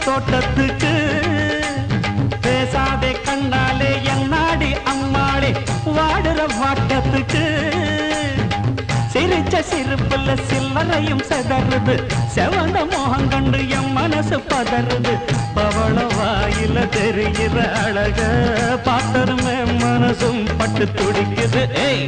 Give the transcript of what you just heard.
தோட்டத்துக்கு பேசாதே கண்ணாலே என்னாடி அம்மாளே வாடுற வாட்டத்துக்கு சிரிச்ச சிரிப்புல சில்லறையும் செதறுது செவந்த மோகம் கண்டு என் மனசு பதறுது பவள வாயில தெரிகிற அழக பார்த்ததுமே மனசும் பட்டு துடிக்குது ஏய்